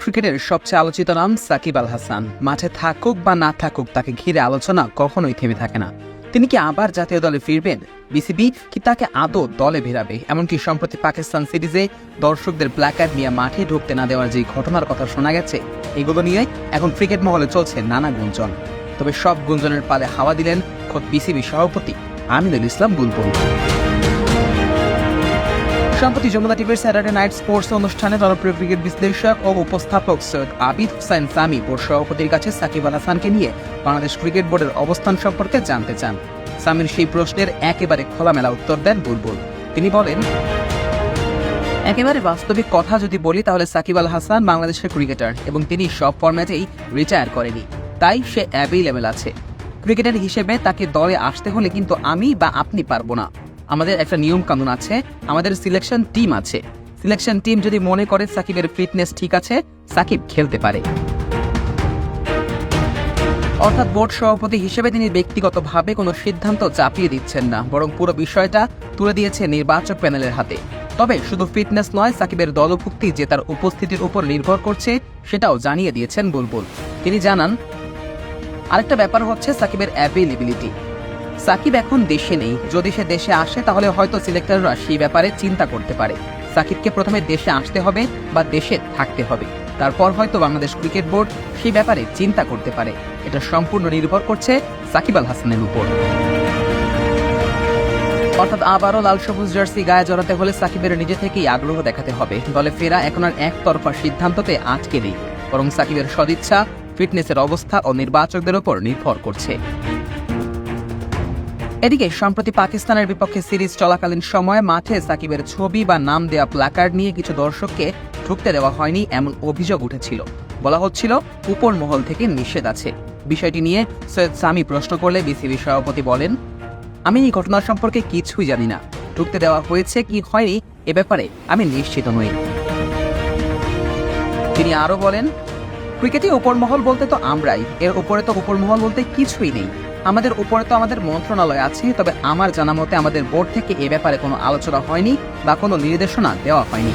ক্রিকেটের সবচেয়ে আলোচিত নাম সাকিব আল হাসান। মাঠে থাকুক বা না থাকুক, তাকে ঘিরে আলোচনা কখনোই থেমে থাকে না। তিনি কি আবার জাতীয় দলে ফিরবেন? বিসিবি কি তাকে আদৌ দলে ভিড়াবে? এমনকি সম্প্রতি পাকিস্তান সিরিজে দর্শকদের প্ল্যাকার্ড নিয়ে মাঠে ঢুকতে না দেওয়ার যে ঘটনার কথা শোনা গেছে, এগুলো নিয়ে এখন ক্রিকেট মহলে চলছে নানা গুঞ্জন। তবে সব গুঞ্জনের পালে হাওয়া দিলেন খোদ বিসিবি সভাপতি আমিনুল ইসলাম বুলবুল। সম্প্রতি যমুনা টিভির স্যাটারডে নাইট স্পোর্টস অনুষ্ঠানে জনপ্রিয় ক্রিকেট বিশ্লেষক ও উপস্থাপক সৈয়দ আবিদ হুসাইন সামি বোর্ড সভাপতির কাছে সাকিব আল হাসানকে নিয়ে বাংলাদেশ ক্রিকেট বোর্ডের অবস্থান সম্পর্কে জানতে চান। সামির সেই প্রশ্নের একেবারে খোলামেলা উত্তর দেন বুলবুল। তিনি বলেন, একেবারে বাস্তবিক কথা যদি বলি তাহলে সাকিব আল হাসান বাংলাদেশের ক্রিকেটার এবং তিনি সব ফরম্যাটেই রিটায়ার করেনি, তাই সে অ্যাভেইলেবল আছে। ক্রিকেটার হিসেবে তাকে দলে আসতে হলে কিন্তু আমি বা আপনি পারবো না। আমাদের একটা নিয়ম কানুন আছে, আমাদের সিলেকশন টিম আছে। সিলেকশন টিম যদি মনে করে সাকিবের ফিটনেস ঠিক আছে, সাকিব খেলতে পারে। অর্থাৎ বোর্ড সভাপতি হিসেবে তিনি ব্যক্তিগতভাবে কোনো সিদ্ধান্ত চাপিয়ে দিচ্ছেন না, বরং পুরো বিষয়টা তুলে দিয়েছে নির্বাচক প্যানেলের হাতে। তবে শুধু ফিটনেস নয়, সাকিবের দলভুক্তি যে তার উপস্থিতির উপর নির্ভর করছে সেটাও জানিয়ে দিয়েছেন বুলবুল। তিনি জানান, আরেকটা ব্যাপার হচ্ছে সাকিবের অ্যাভেইলেবিলিটি। সাকিব এখন দেশে নেই, যদি সে দেশে আসে তাহলে হয়তো সিলেক্টররা সেই ব্যাপারে চিন্তা করতে পারে। সাকিবকে প্রথমে দেশে আসতে হবে বা দেশে থাকতে হবে, তারপর হয়তো বাংলাদেশ ক্রিকেট বোর্ড সেই ব্যাপারে চিন্তা করতে পারে। এটা সম্পূর্ণ নির্ভর করছে সাকিব আল হাসানের উপর। অর্থাৎ আবারও লাল সবুজ জার্সি গায়ে জড়াতে হলে সাকিবের নিজে থেকেই আগ্রহ দেখাতে হবে। দলে ফেরা এখন আর একতরফা সিদ্ধান্ততে আটকে নেই, বরং সাকিবের সদিচ্ছা, ফিটনেসের অবস্থা ও নির্বাচকদের উপর নির্ভর করছে। এদিকে সম্প্রতি পাকিস্তানের বিপক্ষে সিরিজ চলাকালীন সময়ে মাঠে সাকিবের ছবি বা নাম দেওয়া প্ল্যাকার্ড নিয়ে কিছু দর্শককে ঢুকতে দেওয়া হয়নি এমন অভিযোগ উঠেছিল। বলা হচ্ছিল উপর মহল থেকে নিষেধ আছে। বিষয়টি নিয়ে সৈয়দ সামি প্রশ্ন করলে বিসিবি সভাপতি বলেন, আমি এই ঘটনা সম্পর্কে কিছুই জানি না। ঢুকতে দেওয়া হয়েছে কি হয়নি এ ব্যাপারে আমি নিশ্চিত নই। তিনি আরো বলেন, ক্রিকেটে উপর মহল বলতে তো আমরাই, এর উপরে তো উপর মহল বলতে কিছুই নেই। আমাদের উপরে তো আমাদের মন্ত্রণালয় আছে, তবে আমার জানা মতে আমাদের বোর্ড থেকে এ ব্যাপারে কোনো আলোচনা হয়নি বা কোনো নির্দেশনা দেওয়া হয়নি।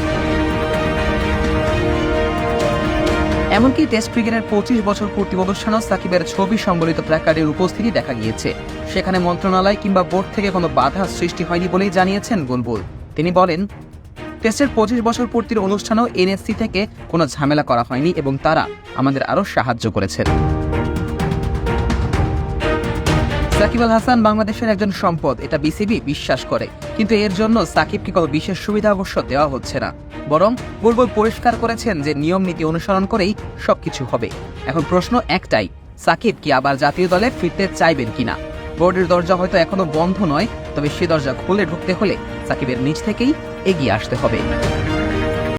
এমনকি টেস্ট ক্রিকেটের 25 বছর পূর্তি অনুষ্ঠানেও সাকিবের ছবি সম্বলিত প্ল্যাকার্ডের উপস্থিতি দেখা গিয়েছে। সেখানে মন্ত্রণালয় কিংবা বোর্ড থেকে কোনো বাধা সৃষ্টি হয়নি বলেই জানিয়েছেন বুলবুল। তিনি বলেন, টেস্টের 25 বছর পূর্তির অনুষ্ঠানেও এনএসসি থেকে কোনো ঝামেলা করা হয়নি এবং তারা আমাদের আরও সাহায্য করেছেন। সাকিব আল হাসান বাংলাদেশের একজন সম্পদ, এটা বিসিবি বিশ্বাস করে, কিন্তু এর জন্য সাকিবকে কোনো বিশেষ সুবিধা অবশ্য দেওয়া হচ্ছে না। বরং বুলবুল পরিষ্কার করেছেন যে নিয়ম নীতি অনুসরণ করেই সবকিছু হবে। এখন প্রশ্ন একটাই, সাকিব কি আবার জাতীয় দলে ফিরতে চাইবেন কিনা? বোর্ডের দরজা হয়তো এখনো বন্ধ নয়, তবে সে দরজা খুলে ঢুকতে হলে সাকিবের নিজ থেকেই এগিয়ে আসতে হবে।